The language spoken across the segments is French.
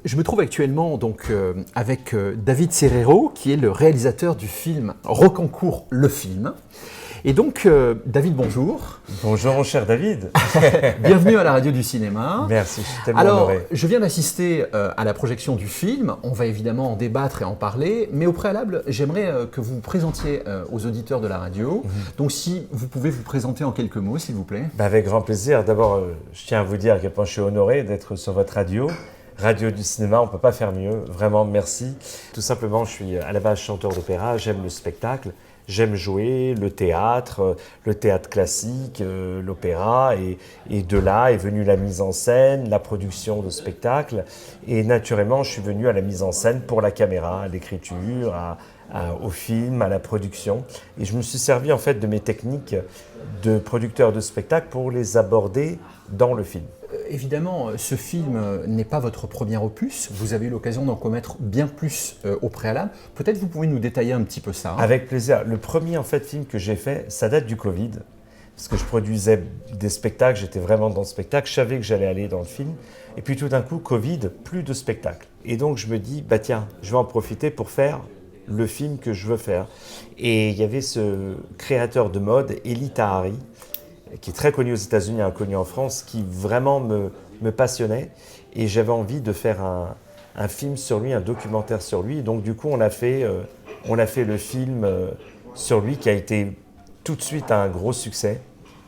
Je me trouve actuellement donc, avec David Serrero, qui est le réalisateur du film Rocancourt le film. Et donc, David, bonjour. Bonjour mon cher David. Bienvenue à la radio du cinéma. Merci, je suis tellement Alors, honoré. je viens d'assister à la projection du film. On va évidemment en débattre et en parler. Mais au préalable, j'aimerais que vous vous présentiez aux auditeurs de la radio. Donc, si vous pouvez vous présenter en quelques mots, s'il vous plaît. Avec grand plaisir. D'abord, je tiens à vous dire à quel point je suis honoré d'être sur votre radio. Radio du cinéma, on ne peut pas faire mieux. Vraiment, merci. Tout simplement, je suis à la base chanteur d'opéra. J'aime le spectacle. J'aime jouer le théâtre classique, l'opéra, et de là est venue la mise en scène, la production de spectacles. Et naturellement, je suis venu à la mise en scène pour la caméra, à l'écriture, au film, à la production. Et je me suis servi en fait de mes techniques de producteur de spectacle pour les aborder dans le film. Évidemment, ce film n'est pas votre premier opus. Vous avez eu l'occasion d'en commettre bien plus au préalable. Peut-être vous pouvez nous détailler un petit peu ça. Avec plaisir. Le premier en fait film que j'ai fait, ça date du Covid, parce que je produisais des spectacles, j'étais vraiment dans le spectacle, je savais que j'allais aller dans le film. Et puis tout d'un coup, Covid, plus de spectacle. Et donc je me dis, bah tiens, je vais en profiter pour faire le film que je veux faire. Et il y avait ce créateur de mode, Elie Tahari, qui est très connu aux États-Unis, inconnu en France, qui vraiment me passionnait. Et j'avais envie de faire un film sur lui, un documentaire sur lui. Donc du coup, on a fait le film sur lui, qui a été tout de suite un gros succès,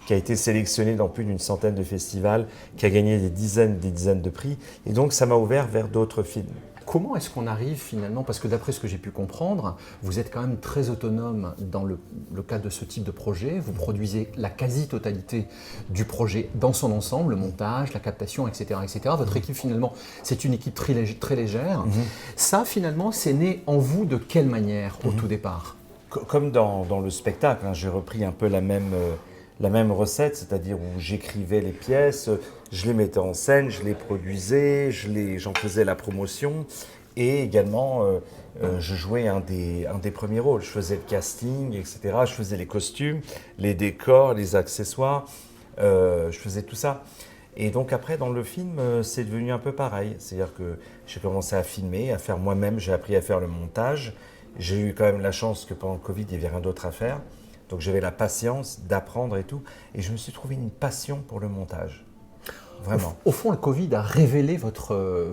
qui a été sélectionné dans plus d'une centaine de festivals, qui a gagné des dizaines de prix. Et donc ça m'a ouvert vers d'autres films. Comment est-ce qu'on arrive finalement, parce que d'après ce que j'ai pu comprendre, vous êtes quand même très autonome dans le cadre de ce type de projet, vous produisez la quasi-totalité du projet dans son ensemble, le montage, la captation, etc. etc. Votre équipe finalement, c'est une équipe très légère. Ça finalement, c'est né en vous de quelle manière au tout départ? Comme dans le spectacle, hein, j'ai repris un peu la même recette, c'est-à-dire où j'écrivais les pièces, je les mettais en scène, je les produisais, j'en faisais la promotion, et également je jouais un des premiers rôles. Je faisais le casting, etc. Je faisais les costumes, les décors, les accessoires, je faisais tout ça. Et donc après, dans le film, c'est devenu un peu pareil. C'est-à-dire que j'ai commencé à filmer, à faire moi-même, j'ai appris à faire le montage. J'ai eu quand même la chance que pendant le Covid, il n'y avait rien d'autre à faire. Donc j'avais la patience d'apprendre et tout. Et je me suis trouvé une passion pour le montage. Vraiment. Au fond, le Covid a révélé votre,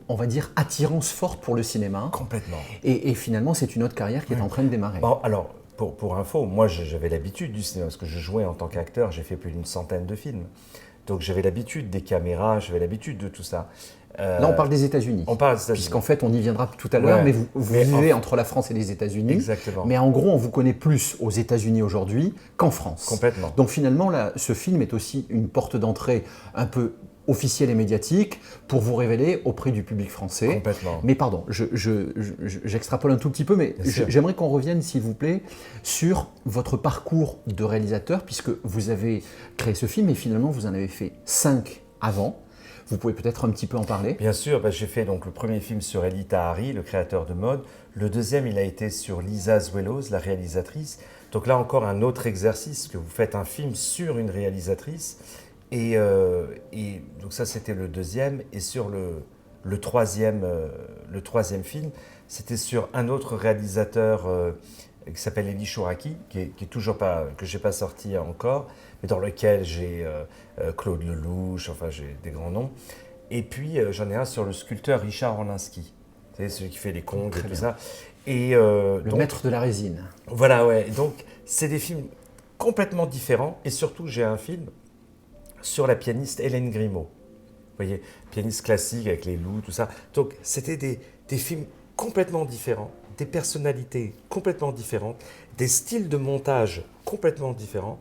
on va dire, attirance forte pour le cinéma. Complètement. Et finalement, c'est une autre carrière qui est en train de démarrer. Bon, alors, pour info, moi j'avais l'habitude du cinéma, parce que je jouais en tant qu'acteur, j'ai fait plus d'une centaine de films. Donc j'avais l'habitude des caméras, j'avais l'habitude de tout ça. Là, on parle des États-Unis. On parle des États-Unis. Puisqu'en fait, on y viendra tout à l'heure, Ouais. mais vous vivez entre la France et les États-Unis. Exactement. Mais en gros, on vous connaît plus aux États-Unis aujourd'hui qu'en France. Complètement. Donc finalement, là, ce film est aussi une porte d'entrée un peu officielle et médiatique pour vous révéler auprès du public français. Complètement. Mais pardon, j'extrapole un tout petit peu, mais j'aimerais qu'on revienne, s'il vous plaît, sur votre parcours de réalisateur, puisque vous avez créé ce film et finalement, vous en avez fait 5 avant. Vous pouvez peut-être un petit peu en parler? Bien sûr, j'ai fait donc le premier film sur Elie Tahari, le créateur de mode. Le deuxième, il a été sur Lisa Zuelos, la réalisatrice. Donc là encore, un autre exercice, que vous faites un film sur une réalisatrice. Et donc ça, c'était le deuxième. Et sur le troisième film, c'était sur un autre réalisateur qui s'appelle Elie Chouraki, qui est toujours pas, que j'ai pas sorti encore, mais dans lequel j'ai Claude Lelouch, enfin j'ai des grands noms. Et puis j'en ai un sur le sculpteur Richard Orlinski, vous savez, celui qui fait les conques et tout ça. Et, le maître de la résine. Voilà, ouais. Donc c'est des films complètement différents. Et surtout, j'ai un film sur la pianiste Hélène Grimaud. Vous voyez, pianiste classique avec les loups, tout ça. Donc c'était des films complètement différents, des personnalités complètement différentes, des styles de montage complètement différents.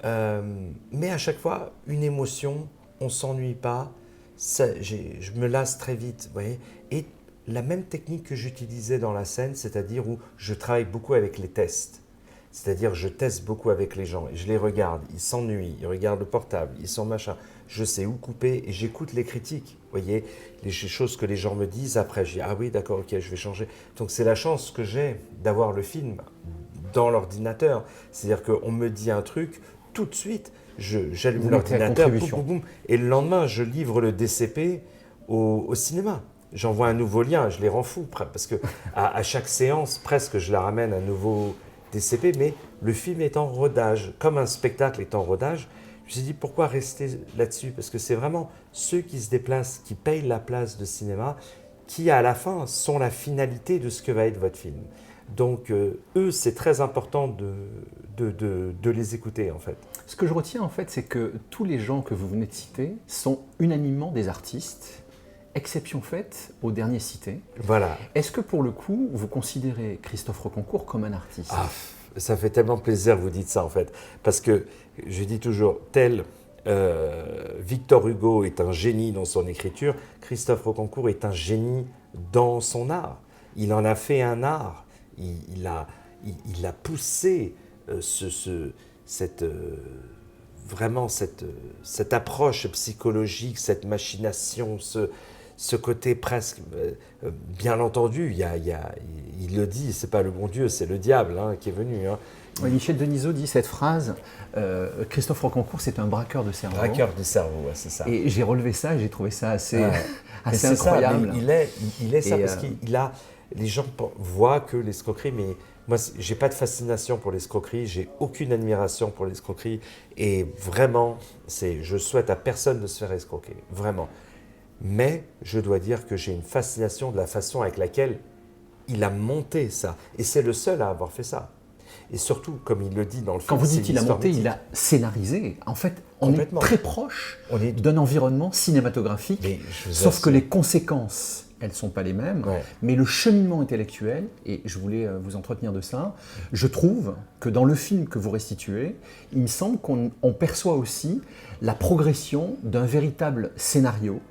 Mais à chaque fois, une émotion, on ne s'ennuie pas, je me lasse très vite, vous voyez. Et la même technique que j'utilisais dans la scène, c'est-à-dire où je travaille beaucoup avec les tests. C'est-à-dire je teste beaucoup avec les gens, et je les regarde, ils s'ennuient, ils regardent le portable, ils sont machin. Je sais où couper et j'écoute les critiques, vous voyez, les choses que les gens me disent après. Je dis ah oui d'accord, ok, je vais changer. Donc c'est la chance que j'ai d'avoir le film dans l'ordinateur. C'est-à-dire qu'on me dit un truc, tout de suite, j'allume l'ordinateur, boum, boum, boum, et le lendemain, je livre le DCP au cinéma. j'envoie un nouveau lien, je les rends fous, parce que à chaque séance, presque, je la ramène un nouveau DCP, mais le film est en rodage, comme un spectacle est en rodage. Je me suis dit, pourquoi rester là-dessus? Parce que c'est vraiment ceux qui se déplacent, qui payent la place de cinéma, qui à la fin sont la finalité de ce que va être votre film. Donc eux, c'est très important de les écouter en fait. Ce que je retiens en fait, c'est que tous les gens que vous venez de citer sont unanimement des artistes, exception faite au dernier cité. Voilà. Est-ce que pour le coup, vous considérez Christophe Rocancourt comme un artiste? Ah, ça fait tellement plaisir que vous dites ça en fait, parce que je dis toujours, tel Victor Hugo est un génie dans son écriture, Christophe Rocancourt est un génie dans son art. Il en a fait un art. Il a poussé vraiment cette approche psychologique, cette machination, ce côté presque, bien entendu, il le dit, c'est pas le bon Dieu, c'est le diable qui est venu. Oui, Michel Denisot dit cette phrase, Christophe Rocancourt, c'est un braqueur de cerveau. Braqueur de cerveau, ouais, c'est ça. Et j'ai relevé ça et j'ai trouvé ça assez, assez c'est incroyable. Ça, il est ça, parce qu'il a... Les gens voient que l'escroquerie, mais moi, j'ai pas de fascination pour l'escroquerie, j'ai aucune admiration pour l'escroquerie, et vraiment, je souhaite à personne de se faire escroquer, vraiment. Mais je dois dire que j'ai une fascination de la façon avec laquelle il a monté ça, et c'est le seul à avoir fait ça. Et surtout, comme il le dit dans le film, quand vous dites il a monté, il a scénarisé. En fait, on est très proche d'un environnement cinématographique, sauf que les conséquences, elles ne sont pas les mêmes, mais le cheminement intellectuel, et je voulais vous entretenir de ça, je trouve que dans le film que vous restituez, il me semble qu'on perçoit aussi la progression d'un véritable scénario,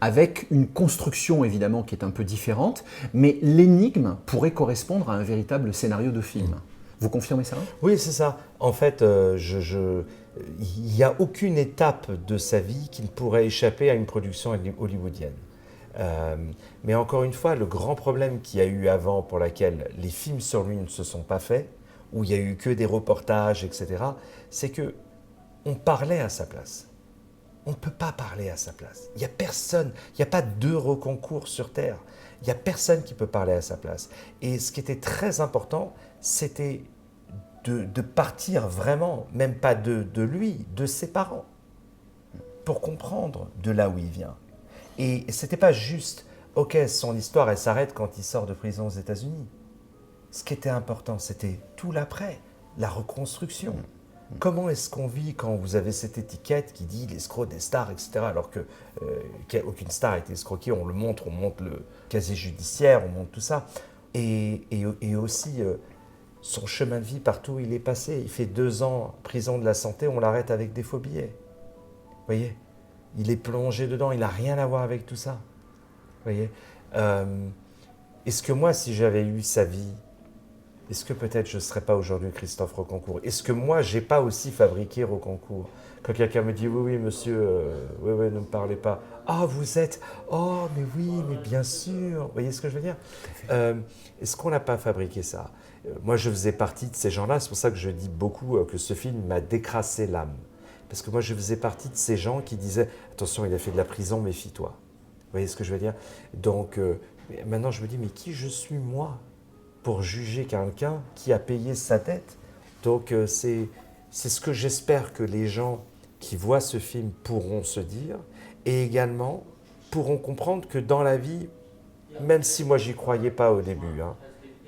avec une construction évidemment qui est un peu différente, mais l'énigme pourrait correspondre à un véritable scénario de film. Vous confirmez ça? Oui, c'est ça. En fait, il n'y a aucune étape de sa vie qui ne pourrait échapper à une production hollywoodienne. Mais encore une fois, le grand problème qu'il y a eu avant, pour laquelle les films sur lui ne se sont pas faits, où il n'y a eu que des reportages, etc., c'est que on parlait à sa place. On ne peut pas parler à sa place. Il n'y a personne, il n'y a pas deux Rocancourt sur Terre. Il n'y a personne qui peut parler à sa place. Et ce qui était très important, c'était de partir vraiment, même pas de lui, de ses parents, pour comprendre de là où il vient. Et ce n'était pas juste, ok, son histoire, elle s'arrête quand il sort de prison aux États-Unis. Ce qui était important, c'était tout l'après, la reconstruction. Comment est-ce qu'on vit quand vous avez cette étiquette qui dit l'escroc des stars, etc., alors qu'aucune star a été escroquée, on montre le casier judiciaire, on montre tout ça. Et aussi son chemin de vie partout où il est passé. Il fait 2 ans prison de la santé, on l'arrête avec des faux billets. Vous voyez, il est plongé dedans, il n'a rien à voir avec tout ça. Vous voyez, est-ce que moi, si j'avais eu sa vie, est-ce que peut-être je ne serais pas aujourd'hui Christophe Rocancourt? Est-ce que moi, je n'ai pas aussi fabriqué Rocancourt? Quand quelqu'un me dit « Oui, monsieur, ne me parlez pas. »« Ah, vous êtes... Oh, mais oui, mais bien sûr. » Vous voyez ce que je veux dire? Est-ce qu'on n'a pas fabriqué ça? Moi, je faisais partie de ces gens-là. C'est pour ça que je dis beaucoup que ce film m'a décrassé l'âme. Parce que moi, je faisais partie de ces gens qui disaient « Attention, il a fait de la prison, méfie-toi. » Vous voyez ce que je veux dire? Donc, maintenant, je me dis « Mais qui je suis, moi, pour juger quelqu'un qui a payé sa dette? » Donc, c'est ce que j'espère que les gens qui voient ce film pourront se dire, et également pourront comprendre que dans la vie, même si moi j'y croyais pas au début,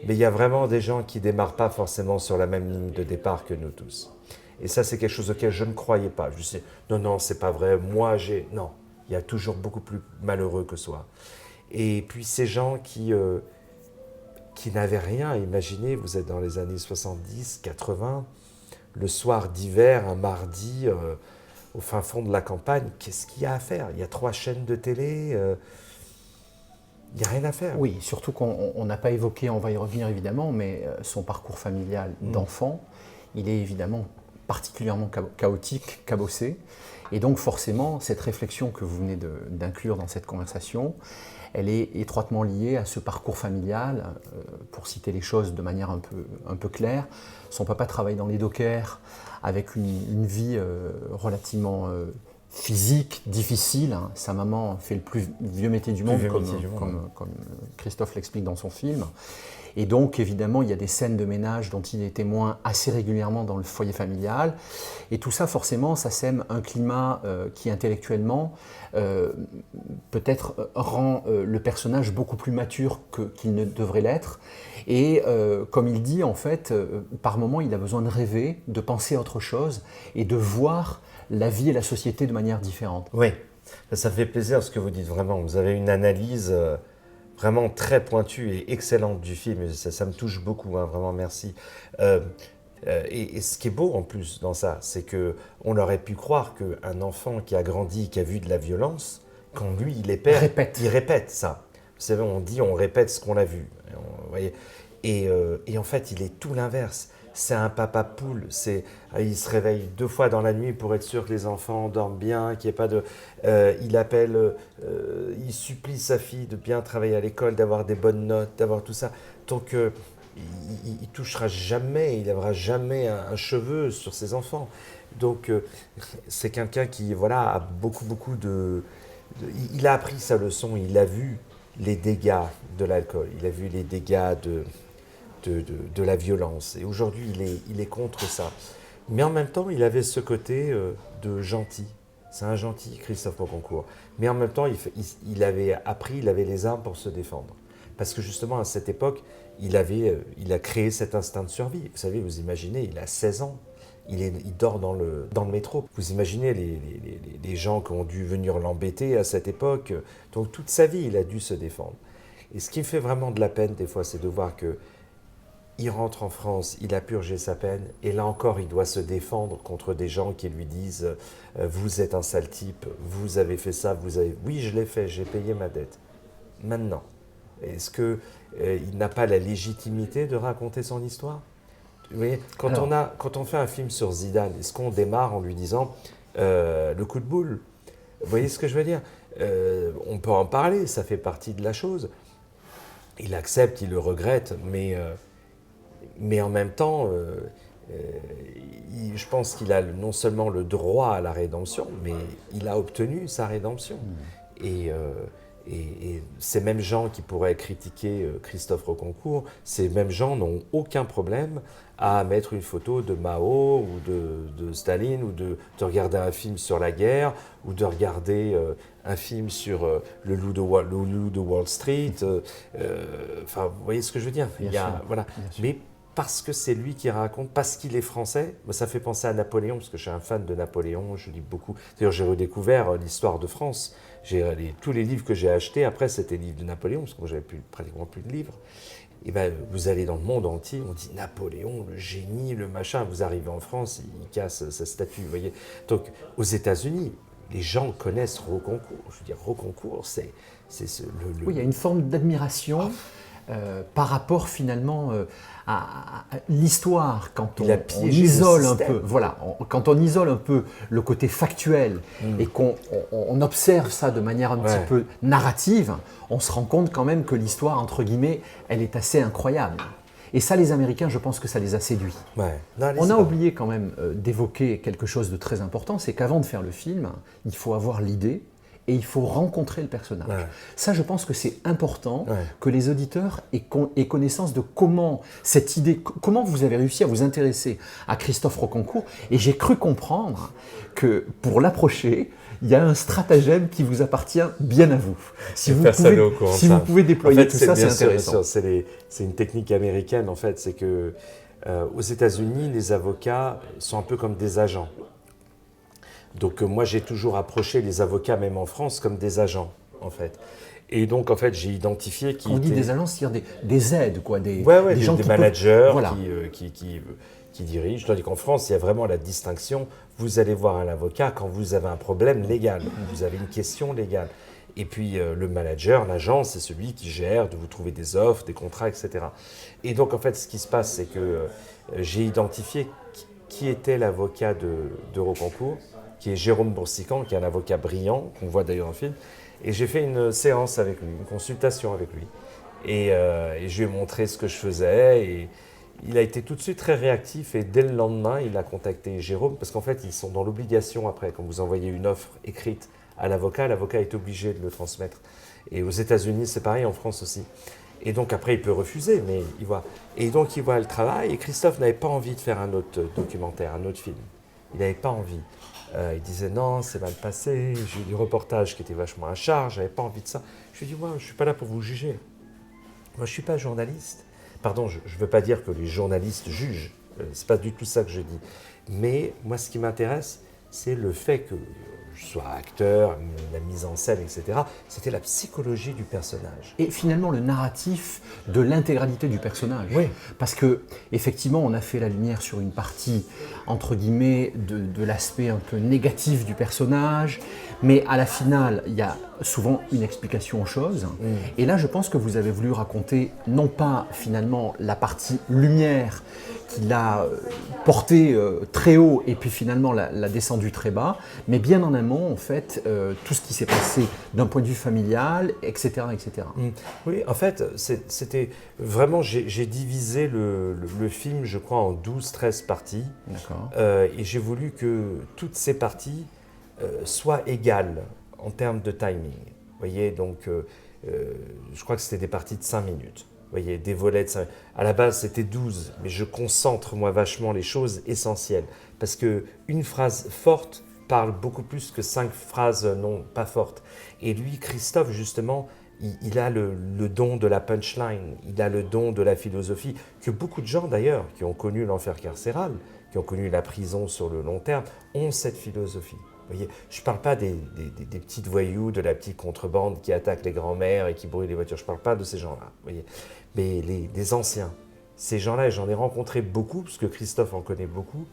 mais il y a vraiment des gens qui démarrent pas forcément sur la même ligne de départ que nous tous. Et ça, c'est quelque chose auquel je ne croyais pas. Je sais, non, c'est pas vrai, non, il y a toujours beaucoup plus malheureux que soi. Et puis ces gens qui n'avaient rien à imaginer, vous êtes dans les années 70, 80, le soir d'hiver, un mardi, au fin fond de la campagne, qu'est-ce qu'il y a à faire? Il y a 3 chaînes de télé, il n'y a rien à faire. Oui, surtout qu'on n'a pas évoqué, on va y revenir évidemment, mais son parcours familial d'enfant, il est évidemment particulièrement chaotique, cabossé. Et donc forcément, cette réflexion que vous venez d'inclure dans cette conversation, elle est étroitement liée à ce parcours familial. Pour citer les choses de manière un peu claire, son papa travaille dans les dockers avec une vie relativement physique, difficile. Hein. Sa maman fait le plus vieux métier du monde, comme Christophe l'explique dans son film. Et donc, évidemment, il y a des scènes de ménage dont il est témoin assez régulièrement dans le foyer familial. Et tout ça, forcément, ça sème un climat qui, intellectuellement, peut-être rend le personnage beaucoup plus mature qu'il ne devrait l'être. Et comme il dit, en fait, par moments, il a besoin de rêver, de penser à autre chose et de voir la vie et la société de manière différente. Oui, ça fait plaisir ce que vous dites, vraiment. Vous avez une analyse vraiment très pointue et excellente du film. Et ça me touche beaucoup, hein, vraiment, merci. Et ce qui est beau en plus dans ça, c'est qu'on aurait pu croire qu'un enfant qui a grandi, qui a vu de la violence, quand lui, il est père, il répète ça. Vous savez, on dit, on répète ce qu'on a vu. Vous voyez, et en fait, il est tout l'inverse. C'est un papa poule. Il se réveille 2 fois dans la nuit pour être sûr que les enfants dorment bien, qu'il n'y ait pas de. Il appelle, il supplie sa fille de bien travailler à l'école, d'avoir des bonnes notes, d'avoir tout ça. Donc, il touchera jamais, il lèvera jamais un cheveu sur ses enfants. Donc, c'est quelqu'un qui, voilà, a beaucoup de. Il a appris sa leçon. Il a vu les dégâts de l'alcool. Il a vu les dégâts de la violence. Et aujourd'hui, il est contre ça. Mais en même temps, il avait ce côté de gentil. C'est un gentil, Christophe Rocancourt. Mais en même temps, il avait appris, il avait les armes pour se défendre. Parce que justement, à cette époque, il a créé cet instinct de survie. Vous savez, vous imaginez, il a 16 ans. Il dort dans le métro. Vous imaginez les gens qui ont dû venir l'embêter à cette époque. Donc toute sa vie, il a dû se défendre. Et ce qui me fait vraiment de la peine, des fois, c'est de voir que il rentre en France, il a purgé sa peine, et là encore, il doit se défendre contre des gens qui lui disent « Vous êtes un sale type, vous avez fait ça, vous avez… » Oui, je l'ai fait, j'ai payé ma dette. Maintenant, est-ce qu'il n'a pas la légitimité de raconter son histoire? Vous voyez, quand on fait un film sur Zidane, est-ce qu'on démarre en lui disant le coup de boule? Vous voyez ce que je veux dire? On peut en parler, ça fait partie de la chose. Il accepte, il le regrette, mais en même temps, je pense qu'il a non seulement le droit à la rédemption, mais il a obtenu sa rédemption. Et ces mêmes gens qui pourraient critiquer Christophe Rocancourt, ces mêmes gens n'ont aucun problème à mettre une photo de Mao ou de Staline, ou de regarder un film sur la guerre, ou de regarder un film sur le loup de Wall Street. Enfin, vous voyez ce que je veux dire? Voilà. Mais parce que c'est lui qui raconte, parce qu'il est français, ça fait penser à Napoléon, parce que je suis un fan de Napoléon, je lis beaucoup. D'ailleurs, j'ai redécouvert l'histoire de France. Tous les livres que j'ai achetés, après, c'était les livres de Napoléon, parce que moi, j'avais pratiquement plus de livres. Et ben, vous allez dans le monde entier, on dit Napoléon, le génie, le machin. Vous arrivez en France, il casse sa statue, vous voyez. Donc, aux États-Unis, les gens connaissent Rocancourt. Je veux dire, Rocancourt, c'est Oui, il y a une forme d'admiration par rapport finalement à l'histoire, quand on isole un peu, voilà, quand on isole un peu le côté factuel et qu'on observe ça de manière un petit peu narrative, on se rend compte quand même que l'histoire, entre guillemets, elle est assez incroyable. Et ça, les Américains, je pense que ça les a séduits. On a oublié quand même d'évoquer quelque chose de très important, c'est qu'avant de faire le film, il faut avoir l'idée, et il faut rencontrer le personnage. Ça, je pense que c'est important que les auditeurs aient connaissance de comment cette idée, comment vous avez réussi à vous intéresser à Christophe Rocancourt. Et j'ai cru comprendre que pour l'approcher, il y a un stratagème qui vous appartient bien à vous. Si vous pouvez déployer en fait, tout ça, c'est intéressant. C'est une technique américaine, en fait. C'est que aux États-Unis, les avocats sont un peu comme des agents. Donc moi, j'ai toujours approché les avocats, même en France, comme des agents, en fait. Et donc, en fait, j'ai identifié qui on dit des agents, c'est-à-dire des aides, quoi, des gens des managers qui dirigent. Tandis qu'en France, il y a vraiment la distinction. Vous allez voir un avocat quand vous avez un problème légal, vous avez une question légale. Et puis, le manager, l'agent, c'est celui qui gère de vous trouver des offres, des contrats, etc. Et donc, en fait, ce qui se passe, c'est que j'ai identifié qui était l'avocat de Rocancourt, qui est Jérôme Boursican, qui est un avocat brillant, qu'on voit d'ailleurs en film. Et j'ai fait une séance avec lui, une consultation avec lui. Et je lui ai montré ce que je faisais. il a été tout de suite très réactif et dès le lendemain, il a contacté Jérôme parce qu'en fait, ils sont dans l'obligation après, quand vous envoyez une offre écrite à l'avocat est obligé de le transmettre. Et aux États-Unis, c'est pareil, en France aussi. Et donc après, il peut refuser, mais il voit. Et donc il voit le travail. Et Christophe n'avait pas envie de faire un autre documentaire, un autre film. Il n'avait pas envie. Il disait non, c'est mal passé. J'ai eu du reportage qui était vachement à charge. J'avais pas envie de ça. Je lui ai dit moi, je suis pas là pour vous juger. Moi, je suis pas journaliste. Pardon, je ne veux pas dire que les journalistes jugent. C'est pas du tout ça que je dis. Mais moi, ce qui m'intéresse, c'est le fait que je sois acteur, la mise en scène, etc. C'était la psychologie du personnage. Et finalement, le narratif de l'intégralité du personnage. Oui. Parce que, effectivement, on a fait la lumière sur une partie, entre guillemets, de l'aspect un peu négatif du personnage, mais à la finale, il y a souvent une explication aux choses. Et là, je pense que vous avez voulu raconter, non pas finalement la partie lumière qu'il a portée très haut et puis finalement la descendue très bas, mais bien en amont, en fait, tout ce qui s'est passé d'un point de vue familial, etc. etc. Oui, en fait, c'était vraiment, j'ai divisé le film, je crois, en 12-13 parties. D'accord. Et j'ai voulu que toutes ces parties soient égales en termes de timing. Vous voyez, donc, je crois que c'était des parties de 5 minutes. Vous voyez, des volets de 5 minutes. À la base, c'était 12, mais je concentre, moi, vachement les choses essentielles. Parce qu'une phrase forte parle beaucoup plus que 5 phrases non pas fortes. Et lui, Christophe, justement, il a le don de la punchline, il a le don de la philosophie, que beaucoup de gens, d'ailleurs, qui ont connu l'enfer carcéral, qui ont connu la prison sur le long terme, ont cette philosophie. Vous voyez, je ne parle pas des petites voyous, de la petite contrebande qui attaquent les grands-mères et qui brûlent les voitures. Je ne parle pas de ces gens-là, vous voyez. Mais des anciens, ces gens-là, j'en ai rencontré beaucoup, parce que Christophe en connaît beaucoup.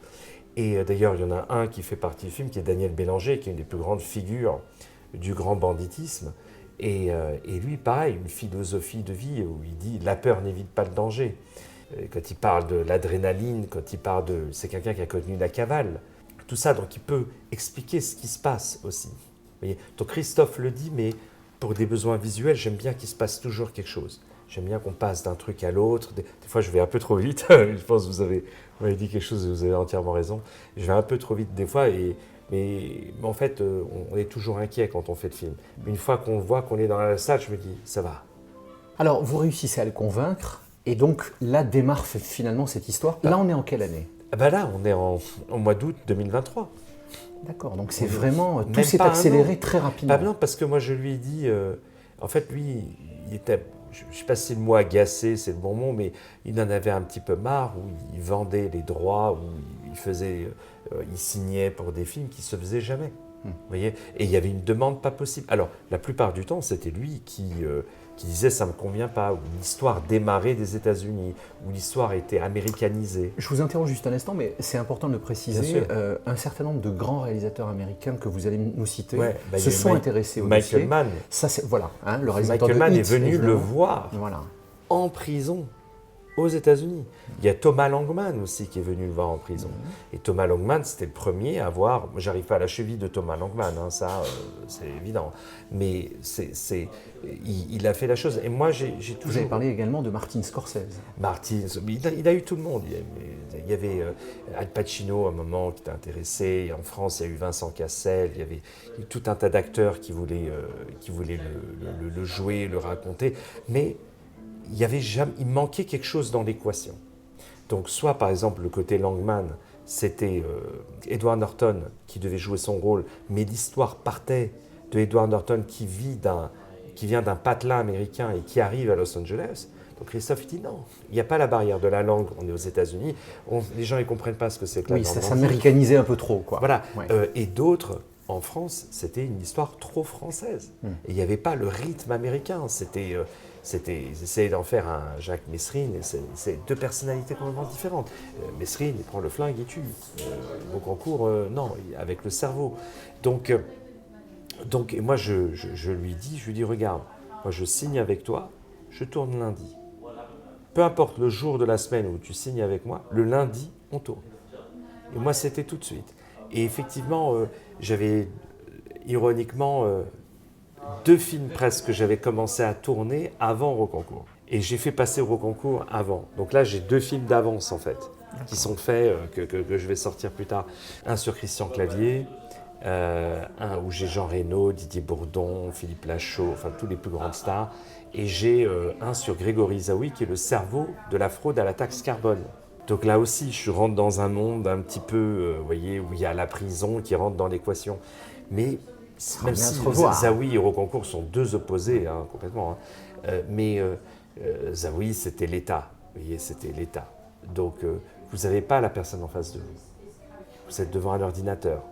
Et d'ailleurs, il y en a un qui fait partie du film, qui est Daniel Bélanger, qui est une des plus grandes figures du grand banditisme. Et lui, pareil, une philosophie de vie où il dit « la peur n'évite pas le danger ». Quand il parle de l'adrénaline, quand il parle de... C'est quelqu'un qui a connu la cavale. Tout ça, donc il peut expliquer ce qui se passe aussi. Vous voyez, donc Christophe le dit, mais pour des besoins visuels, j'aime bien qu'il se passe toujours quelque chose. J'aime bien qu'on passe d'un truc à l'autre. Des fois, je vais un peu trop vite. Je pense que vous m'avez dit quelque chose et vous avez entièrement raison. Je vais un peu trop vite des fois, mais en fait, on est toujours inquiet quand on fait le film. Mais une fois qu'on voit qu'on est dans la salle, je me dis, ça va. Alors, vous réussissez à le convaincre, et donc là démarre finalement cette histoire. Là, on est en quelle année ? Ben là, on est au mois d'août 2023. D'accord, donc c'est vraiment... Tout Même s'est pas accéléré très rapidement. Non, parce que moi, je lui ai dit... en fait, lui, il était... Je ne sais pas si le mot agacé, c'est le bon mot, mais il en avait un petit peu marre, où il vendait les droits, où il signait pour des films qui ne se faisaient jamais. Vous voyez ? Et il y avait une demande pas possible. Alors, la plupart du temps, c'était lui qui disait « ça ne me convient pas », ou l'histoire démarrait des États-Unis, où l'histoire était américanisée. Je vous interromps juste un instant, mais c'est important de le préciser. Un certain nombre de grands réalisateurs américains que vous allez nous citer se sont intéressés au dossier. Michael Mann. Ça, voilà, le réalisateur Michael Mann de est venu le voir en prison aux États-Unis. Il y a Thomas Langman aussi qui est venu le voir en prison. Et Thomas Langman, c'était le premier à voir. J'arrive pas à la cheville de Thomas Langman, ça, c'est évident. Mais il a fait la chose. Et moi, j'ai toujours. Vous avez parlé également de Martin Scorsese. Il a eu tout le monde. Il y avait Al Pacino à un moment qui était intéressé. En France, il y a eu Vincent Cassel. Il y avait tout un tas d'acteurs qui voulaient le jouer, le raconter. Mais il manquait quelque chose dans l'équation. Donc soit par exemple le côté Langman, c'était Edward Norton qui devait jouer son rôle, mais l'histoire partait de Edward Norton qui vient d'un patelin américain et qui arrive à Los Angeles. Donc Christophe dit non, il n'y a pas la barrière de la langue, on est aux États-Unis, les gens ne comprennent pas ce que c'est que la langue. Oui, ça s'américanisait un peu trop, quoi. Voilà, et d'autres... En France, c'était une histoire trop française. Et il n'y avait pas le rythme américain. Ils essayaient d'en faire un Jacques Messrine. C'est deux personnalités complètement différentes. Messrine, il prend le flingue et tue. Boccancourt, non, avec le cerveau. Donc et moi, je lui dis, regarde, moi je signe avec toi, je tourne lundi. Peu importe le jour de la semaine où tu signes avec moi, le lundi, on tourne. Et moi, c'était tout de suite. Et effectivement, j'avais ironiquement 2 films presque que j'avais commencé à tourner avant Rocancourt. Et j'ai fait passer au concours avant. Donc là, j'ai 2 films d'avance, en fait, qui sont faits, que je vais sortir plus tard. Un sur Christian Clavier, un où j'ai Jean Reno, Didier Bourdon, Philippe Lachaud, enfin tous les plus grandes stars. Et j'ai un sur Grégory Zaoui, qui est le cerveau de la fraude à la taxe carbone. Donc là aussi, je rentre dans un monde un petit peu, vous voyez, où il y a la prison qui rentre dans l'équation. Mais même si Zaoui et Rocancourt sont 2 opposés, hein, complètement, hein, mais Zaoui, c'était l'État. Vous voyez, c'était l'État. Donc, vous n'avez pas la personne en face de vous. Vous êtes devant un ordinateur.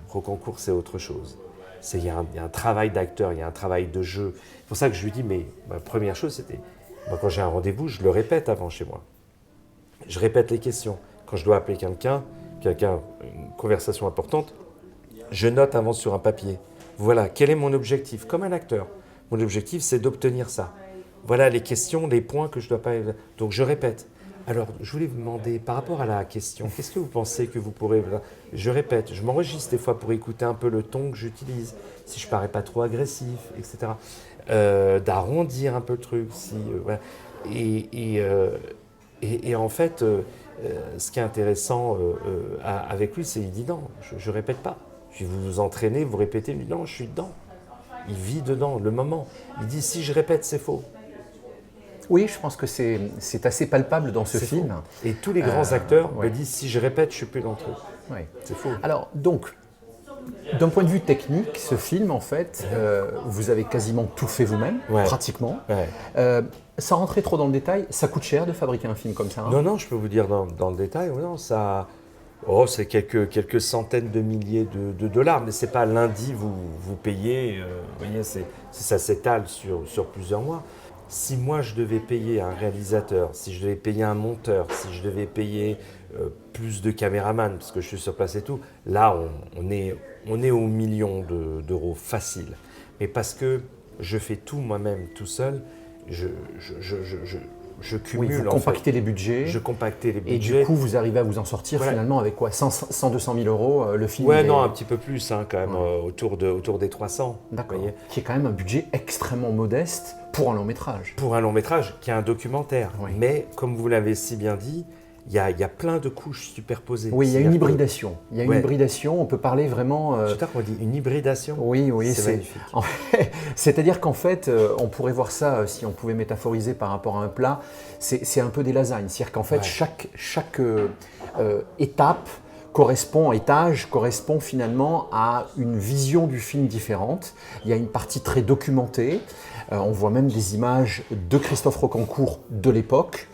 Rocancourt, c'est autre chose. Il y a un travail d'acteur, il y a un travail de jeu. C'est pour ça que je lui dis, mais ma première chose, c'était, moi, quand j'ai un rendez-vous, je le répète avant chez moi. Je répète les questions. Quand je dois appeler quelqu'un, une conversation importante, je note avant sur un papier. Voilà, quel est mon objectif? Comme un acteur. Mon objectif, c'est d'obtenir ça. Voilà les questions, les points que je dois pas... Donc je répète. Alors, je voulais vous demander, par rapport à la question, qu'est-ce que vous pensez que vous pourrez... Je répète, je m'enregistre des fois pour écouter un peu le ton que j'utilise, si je ne parais pas trop agressif, etc. D'arrondir un peu le truc. Si, voilà. Et en fait, ce qui est intéressant avec lui, c'est qu'il dit non, je ne répète pas. Puis vous vous entraînez, vous répétez, il dit non, je suis dedans. Il vit dedans, le moment. Il dit si je répète, c'est faux. Oui, je pense que c'est assez palpable dans ce film. Faux. Et tous les grands acteurs me disent si je répète, je ne suis plus dans le truc. Ouais. C'est faux. Alors, donc, d'un point de vue technique, ce film, en fait, vous avez quasiment tout fait vous-même, pratiquement. Ouais. Sans rentrer trop dans le détail, ça coûte cher de fabriquer un film comme ça, hein? Non, je peux vous dire dans le détail, non, ça... c'est quelques centaines de milliers de dollars, mais c'est pas lundi vous payez, vous voyez, ça s'étale sur plusieurs mois. Si moi je devais payer un réalisateur, si je devais payer un monteur, si je devais payer plus de caméramans, parce que je suis sur place et tout, là on est aux millions d'euros facile. Mais parce que je fais tout moi-même tout seul, je cumule. Oui, vous compactez les budgets. Je compactais les budgets. Et du coup, vous arrivez à vous en sortir finalement avec quoi, 200 000 euros le film? Ouais, non, un petit peu plus, hein, quand même, autour des 300. D'accord. Qui est quand même un budget extrêmement modeste pour un long métrage. Pour un long métrage, qui est un documentaire. Oui. Mais, comme vous l'avez si bien dit, il y a plein de couches superposées. Oui, il y a une hybridation. Il y a une hybridation, on peut parler vraiment... Je sais pas qu'on dit une hybridation. Oui, c'est magnifique. C'est-à-dire qu'en fait, on pourrait voir ça, si on pouvait métaphoriser par rapport à un plat, c'est un peu des lasagnes. C'est-à-dire qu'en fait, chaque étape étage correspond finalement à une vision du film différente. Il y a une partie très documentée. On voit même des images de Christophe Rocancourt de l'époque.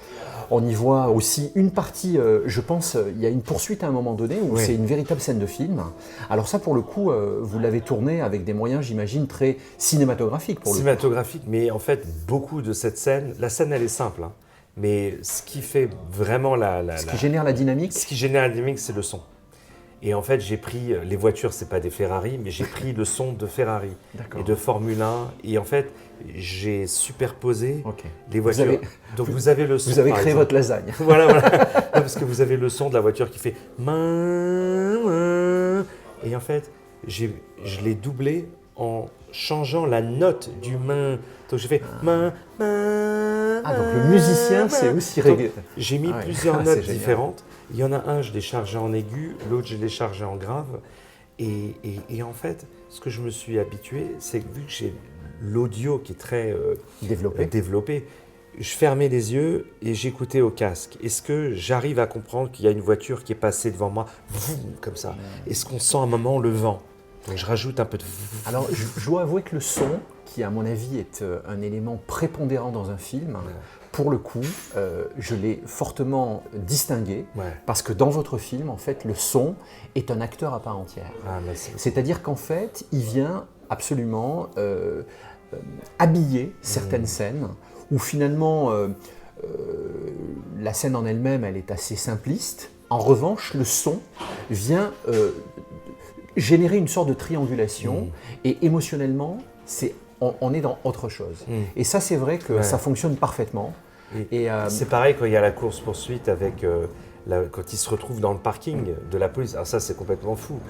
On y voit aussi une partie, je pense, il y a une poursuite à un moment donné où c'est une véritable scène de film. Alors ça, pour le coup, vous l'avez tourné avec des moyens, j'imagine, très cinématographiques. Cinématographique, mais en fait, beaucoup de cette scène, la scène, elle est simple, hein, mais ce qui fait vraiment ce qui génère la dynamique. Ce qui génère la dynamique, c'est le son. Et en fait, j'ai pris, les voitures, c'est pas des Ferrari, mais j'ai pris le son de Ferrari et de Formule 1. Et en fait, j'ai superposé les voitures. Donc vous avez le son. Vous avez créé votre lasagne. Voilà. Non, parce que vous avez le son de la voiture qui fait et en fait, je l'ai doublé en changeant la note du main. Donc j'ai fait donc le musicien, c'est aussi réglé. J'ai mis plusieurs notes différentes. Il y en a un, je l'ai chargé en aigu, l'autre, je l'ai chargé en grave. Et en fait, ce que je me suis habitué, c'est que vu que j'ai l'audio qui est très développé, je fermais les yeux et j'écoutais au casque. Est-ce que j'arrive à comprendre qu'il y a une voiture qui est passée devant moi, comme ça? Est-ce qu'on sent à un moment le vent? Donc je rajoute un peu de... Alors, je dois avouer que le son, qui à mon avis est un élément prépondérant dans un film, pour le coup, je l'ai fortement distingué, parce que dans votre film, en fait, le son est un acteur à part entière. C'est-à-dire qu'en fait, il vient absolument habiller certaines scènes, où finalement, la scène en elle-même, elle est assez simpliste. En revanche, le son vient générer une sorte de triangulation, et émotionnellement, on est dans autre chose. Et ça, c'est vrai que ça fonctionne parfaitement. Et c'est pareil quand il y a la course-poursuite avec quand il se retrouve dans le parking de la police. Alors ça, c'est complètement fou.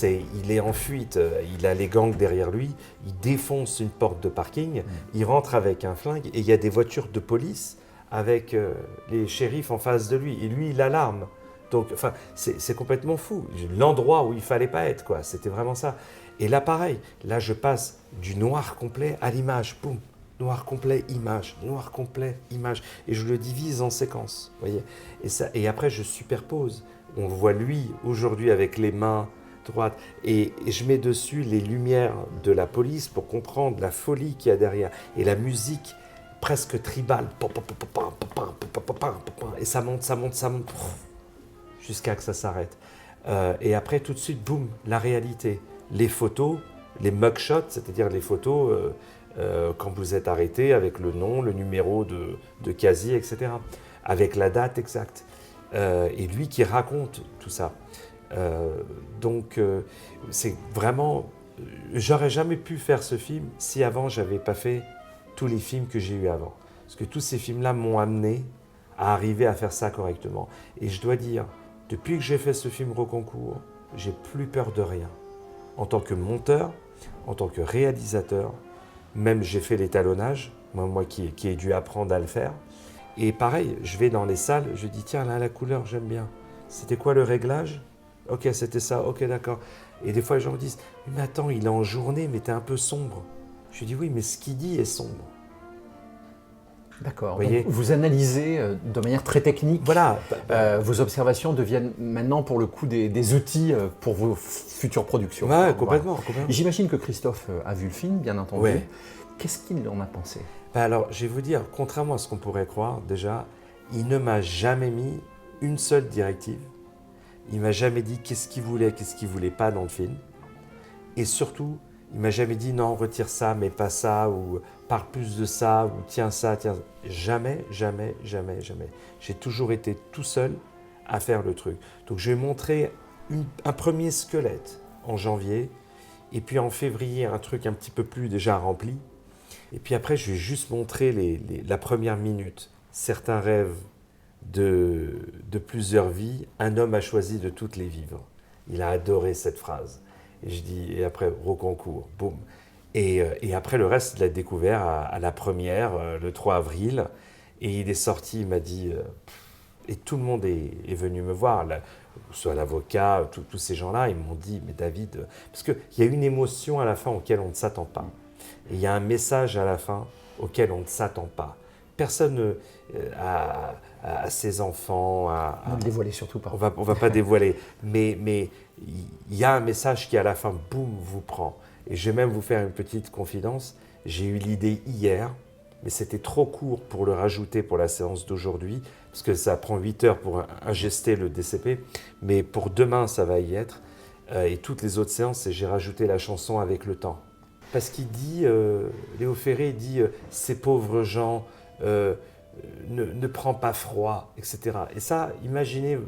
Il est en fuite, il a les gangs derrière lui, il défonce une porte de parking, il rentre avec un flingue et il y a des voitures de police avec les shérifs en face de lui. Et lui, il alarme. Donc, enfin, c'est complètement fou. L'endroit où il fallait pas être, quoi. C'était vraiment ça. Et là, pareil. Là, je passe du noir complet à l'image. Boum. Noir complet, image. Noir complet, image. Et je le divise en séquences. Voyez. Et après, je superpose. On voit lui, aujourd'hui, avec les mains droites. Et je mets dessus les lumières de la police pour comprendre la folie qu'il y a derrière. Et la musique presque tribale. Et ça monte, ça monte, ça monte. Jusqu'à que ça s'arrête. Et après, tout de suite, boum, la réalité. Les photos, les mugshots, c'est-à-dire les photos quand vous êtes arrêté avec le nom, le numéro de casier, etc. Avec la date exacte. Et lui qui raconte tout ça. Donc, c'est vraiment... J'aurais jamais pu faire ce film si avant, j'avais pas fait tous les films que j'ai eus avant. Parce que tous ces films-là m'ont amené à arriver à faire ça correctement. Et je dois dire, depuis que j'ai fait ce film Roconcours, j'ai plus peur de rien. En tant que monteur, en tant que réalisateur, même j'ai fait l'étalonnage, moi qui ai dû apprendre à le faire. Et pareil, je vais dans les salles, je dis tiens là la couleur j'aime bien. C'était quoi le réglage? Ok, c'était ça, ok d'accord. Et des fois les gens me disent mais attends, il est en journée mais t'es un peu sombre. Je dis oui mais ce qu'il dit est sombre. D'accord. Vous analysez de manière très technique. Voilà. Vos observations deviennent maintenant pour le coup des outils pour vos futures productions. Ouais, complètement, complètement. J'imagine que Christophe a vu le film, bien entendu. Ouais. Qu'est-ce qu'il en a pensé? Alors, je vais vous dire, contrairement à ce qu'on pourrait croire, déjà, il ne m'a jamais mis une seule directive. Il m'a jamais dit qu'est-ce qu'il voulait pas dans le film. Et surtout, il m'a jamais dit non, retire ça, mais pas ça, ou parle plus de ça, ou tiens ça, tiens. Jamais, jamais, jamais, jamais. J'ai toujours été tout seul à faire le truc. Donc je vais montrer un premier squelette en janvier, et puis en février, un truc un petit peu plus déjà rempli. Et puis après, je vais juste montrer la première minute. Certains rêves de plusieurs vies, un homme a choisi de toutes les vivre. Il a adoré cette phrase. Et je dis, et après, Roconcours, boum. Et après, le reste, il l'a découvert à la première, le 3 avril. Et il est sorti, il m'a dit... et tout le monde est venu me voir, soit l'avocat, tous ces gens-là, ils m'ont dit, mais David... Parce qu'il y a une émotion à la fin auquel on ne s'attend pas. Et il y a un message à la fin auquel on ne s'attend pas. Personne à ses enfants... Ne le dévoilez surtout pas. On va pas dévoiler. Mais il y a un message qui, à la fin, boum, vous prend. Et je vais même vous faire une petite confidence. J'ai eu l'idée hier, mais c'était trop court pour le rajouter pour la séance d'aujourd'hui, parce que ça prend 8 heures pour ingester le DCP. Mais pour demain, ça va y être. Et toutes les autres séances, j'ai rajouté la chanson avec le temps. Parce qu'il dit, Léo Ferré dit, ces pauvres gens, ne prends pas froid, etc. Et ça, imaginez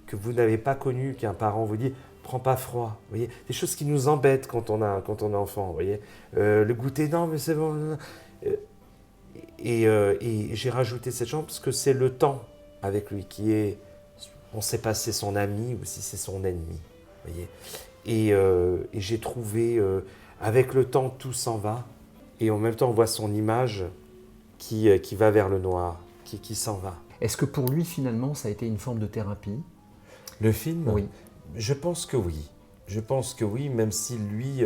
que vous n'avez pas connu qu'un parent vous dit, prends pas froid. Vous voyez, des choses qui nous embêtent quand on est enfant. Vous voyez, le goûter, non, mais c'est bon. Et j'ai rajouté cette chanson parce que c'est le temps avec lui qui est, on ne sait pas si c'est son ami ou si c'est son ennemi. Vous voyez, et j'ai trouvé, avec le temps, tout s'en va. Et en même temps, on voit son image qui va vers le noir, qui s'en va. Est-ce que pour lui, finalement, ça a été une forme de thérapie? Le film? Oui. Je pense que oui. Je pense que oui, même si lui,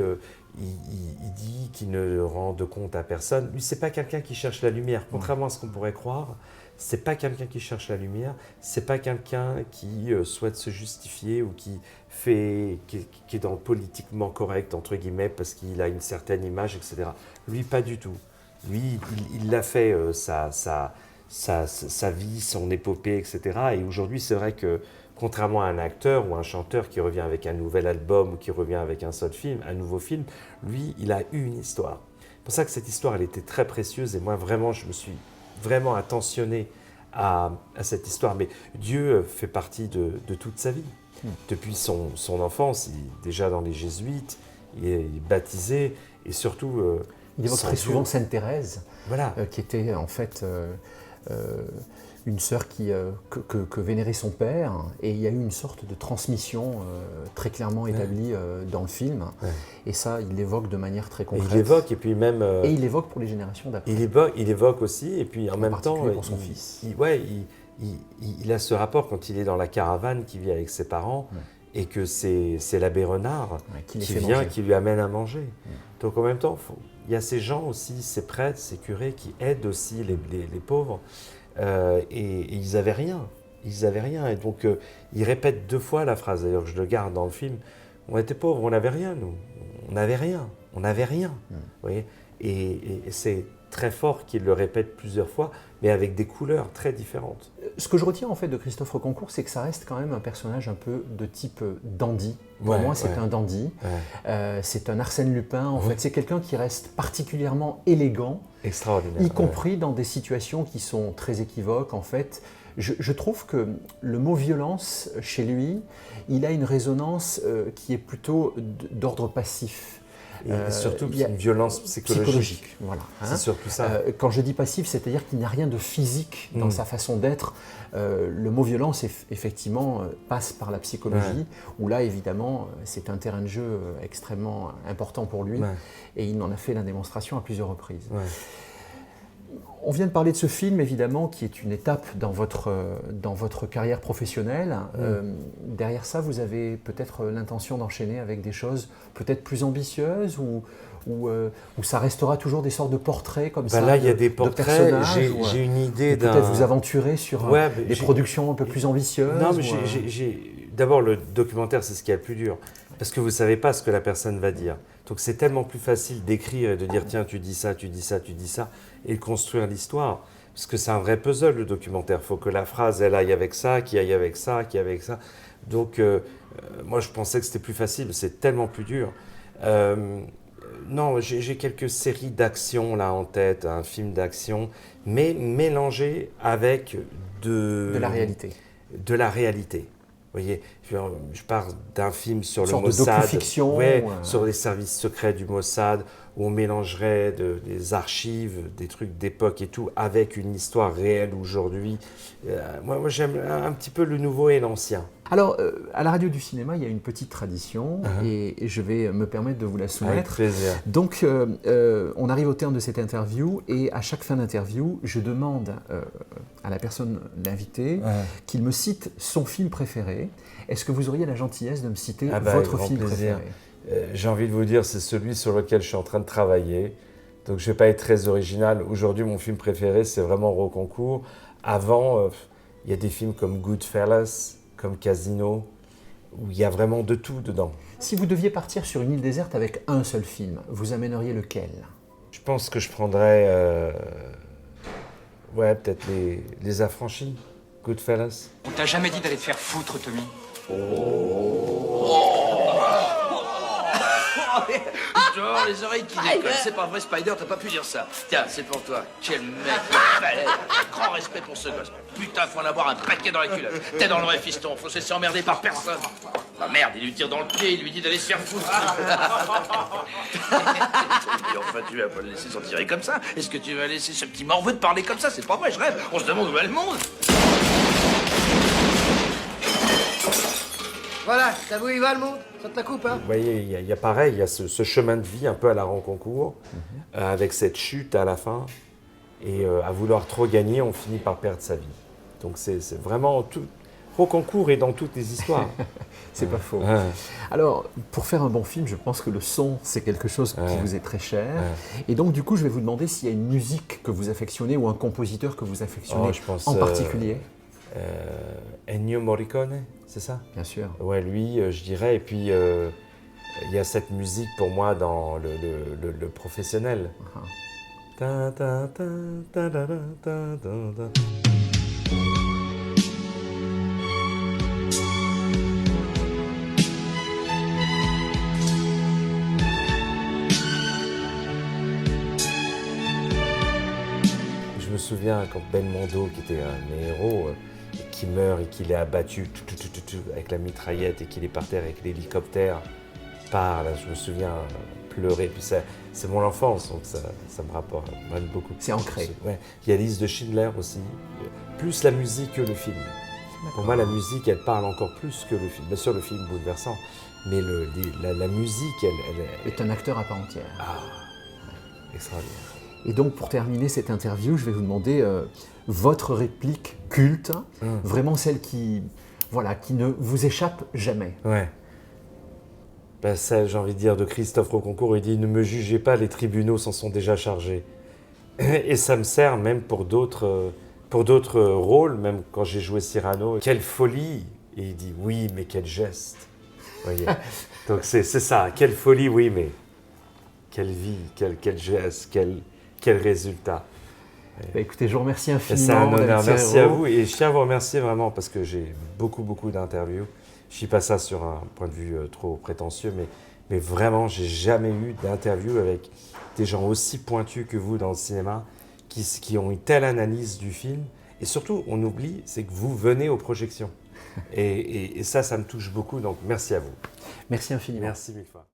il dit qu'il ne rend de compte à personne. Lui, c'est pas quelqu'un qui cherche la lumière. Contrairement à ce qu'on pourrait croire, c'est pas quelqu'un qui cherche la lumière. C'est pas quelqu'un qui souhaite se justifier ou qui est dans le politiquement correct, entre guillemets, parce qu'il a une certaine image, etc. Lui, pas du tout. Lui, il a fait sa vie, son épopée, etc. Et aujourd'hui, c'est vrai que contrairement à un acteur ou un chanteur qui revient avec un nouvel album ou qui revient avec un seul film, un nouveau film, lui, il a eu une histoire. C'est pour ça que cette histoire, elle était très précieuse et moi, vraiment, je me suis vraiment attentionné à cette histoire. Mais Dieu fait partie de toute sa vie. Depuis son enfance, il est déjà dans les Jésuites, il est baptisé et surtout... il évoque très souvent Sainte Thérèse, voilà. qui était en fait... une sœur que vénérait son père, et il y a eu une sorte de transmission très clairement établie dans le film. Ouais. Et ça, il l'évoque de manière très Et concrète. il évoque, et puis même... Et il l'évoque pour les générations d'après. il évoque aussi, et puis en même temps... particulier pour son fils. Il a ce rapport quand il est dans la caravane, qui vit avec ses parents, et que c'est l'abbé Renard qui vient, qui lui amène à manger. Donc en même temps, il y a ces gens aussi, ces prêtres, ces curés qui aident aussi les pauvres, et ils n'avaient rien. Ils n'avaient rien. Et donc il répète 2 fois la phrase, d'ailleurs je le garde dans le film, on était pauvres, on n'avait rien, nous. On n'avait rien. On n'avait rien. Vous voyez, et c'est très fort qu'il le répète plusieurs fois, mais avec des couleurs très différentes. Ce que je retiens en fait de Christophe Reconcourt, c'est que ça reste quand même un personnage un peu de type dandy. Pour moi, c'est un dandy. C'est un Arsène Lupin. En fait, c'est quelqu'un qui reste particulièrement élégant, extraordinaire, y compris dans des situations qui sont très équivoques. En fait, je trouve que le mot violence chez lui, il a une résonance qui est plutôt d'ordre passif. Et surtout une violence psychologique. Voilà, c'est surtout ça. Quand je dis passif, c'est-à-dire qu'il n'y a rien de physique dans sa façon d'être. Le mot violence, effectivement, passe par la psychologie, où là, évidemment, c'est un terrain de jeu extrêmement important pour lui, et il en a fait la démonstration à plusieurs reprises. On vient de parler de ce film, évidemment, qui est une étape dans votre carrière professionnelle. Derrière ça, vous avez peut-être l'intention d'enchaîner avec des choses peut-être plus ambitieuses, ou ça restera toujours des sortes de portraits comme ça. Là, il y a des portraits. J'ai une idée d'un. Peut-être vous aventurer sur des productions un peu plus ambitieuses. Non, mais d'abord, le documentaire, c'est ce qui est le plus dur. Parce que vous ne savez pas ce que la personne va dire. Donc c'est tellement plus facile d'écrire et de dire tiens, tu dis ça, tu dis ça, tu dis ça, et de construire l'histoire. Parce que c'est un vrai puzzle, le documentaire. Il faut que la phrase, elle aille avec ça, qui aille avec ça, qui aille avec ça. Donc moi, je pensais que c'était plus facile, mais c'est tellement plus dur. Non, j'ai quelques séries d'actions là en tête, un film d'action, mais mélangé avec de la réalité. De la réalité. Vous voyez, je parle d'un film sur le Mossad. Mossad, de docu-fiction, sur les services secrets du Mossad, où on mélangerait des archives, des trucs d'époque et tout, avec une histoire réelle aujourd'hui. Moi j'aime un petit peu le nouveau et l'ancien. Alors, à la radio du cinéma, il y a une petite tradition, et je vais me permettre de vous la soumettre. Avec plaisir. Donc, on arrive au terme de cette interview, et à chaque fin d'interview, je demande à la personne, l'invité, qu'il me cite son film préféré. Est-ce que vous auriez la gentillesse de me citer votre film préféré ? J'ai envie de vous dire, c'est celui sur lequel je suis en train de travailler. Donc, je ne vais pas être très original. Aujourd'hui, mon film préféré, c'est vraiment Reconcourt. Avant, il y a des films comme Goodfellas, comme Casino, où il y a vraiment de tout dedans. Si vous deviez partir sur une île déserte avec un seul film, vous amèneriez lequel ? Je pense que je prendrais, peut-être les Affranchis, Goodfellas. On t'a jamais dit d'aller te faire foutre, Tommy. Genre, les oreilles qui décollent, c'est pas vrai, Spider, t'as pas pu dire ça. Tiens, c'est pour toi. Quel mec, balèze. Grand respect pour ce gosse. Putain, faut en avoir un paquet dans la culotte. T'es dans le vrai, fiston, faut se laisser emmerder par personne. Ah merde, il lui tire dans le pied, il lui dit d'aller se faire foutre. Et enfin, tu vas pas le laisser s'en tirer comme ça. Est-ce que tu vas laisser ce petit morveux de parler comme ça? C'est pas vrai, je rêve. On se demande où va le monde. Voilà, t'as vu où il va le monde? Ça te la coupe, hein? Vous voyez, il y a pareil, il y a ce chemin de vie un peu à la Reconcourt, avec cette chute à la fin, et à vouloir trop gagner, on finit par perdre sa vie. Donc c'est vraiment tout. Reconcourt est dans toutes les histoires. C'est pas faux. Alors, pour faire un bon film, je pense que le son, c'est quelque chose qui vous est très cher. Et donc, du coup, je vais vous demander s'il y a une musique que vous affectionnez ou un compositeur que vous affectionnez en particulier. Ennio Morricone, c'est ça? Bien sûr. Ouais, lui, je dirais. Et puis, il y a cette musique pour moi dans le professionnel. Ta, ta, ta, ta, ta, ta, ta, ta. Je me souviens quand Belmondo, qui était un de mes héros, qui meurt et qu'il est abattu avec la mitraillette et qu'il est par terre avec l'hélicoptère part. Là, je me souviens pleurer. Puis c'est mon enfance, donc ça me rapporte beaucoup. C'est ancré. Ouais. Il y a la liste de Schindler aussi, plus la musique que le film. Pour moi, la musique, elle parle encore plus que le film. Bien sûr, le film est bouleversant, mais la musique, elle est un acteur à part entière. Extraordinaire. Et donc, pour terminer cette interview, je vais vous demander votre réplique culte, vraiment celle qui ne vous échappe jamais. Ouais. Ben, ça, j'ai envie de dire de Christophe Roconcourt, il dit « Ne me jugez pas, les tribunaux s'en sont déjà chargés ». Et ça me sert même pour d'autres rôles, même quand j'ai joué Cyrano. Quelle folie! Et il dit « Oui, mais quel geste !» Voyez. Donc c'est ça, quelle folie, oui, mais quelle vie, quel geste, quel résultat. Bah, écoutez, je vous remercie infiniment. C'est un honneur, David merci Serrero. à vous. Et je tiens à vous remercier vraiment parce que j'ai beaucoup d'interviews. Je ne dis pas ça sur un point de vue trop prétentieux, mais vraiment, j'ai jamais eu d'interview avec des gens aussi pointus que vous dans le cinéma, qui ont une telle analyse du film. Et surtout, on oublie, c'est que vous venez aux projections. Et ça me touche beaucoup, donc merci à vous. Merci infiniment. Merci mille fois.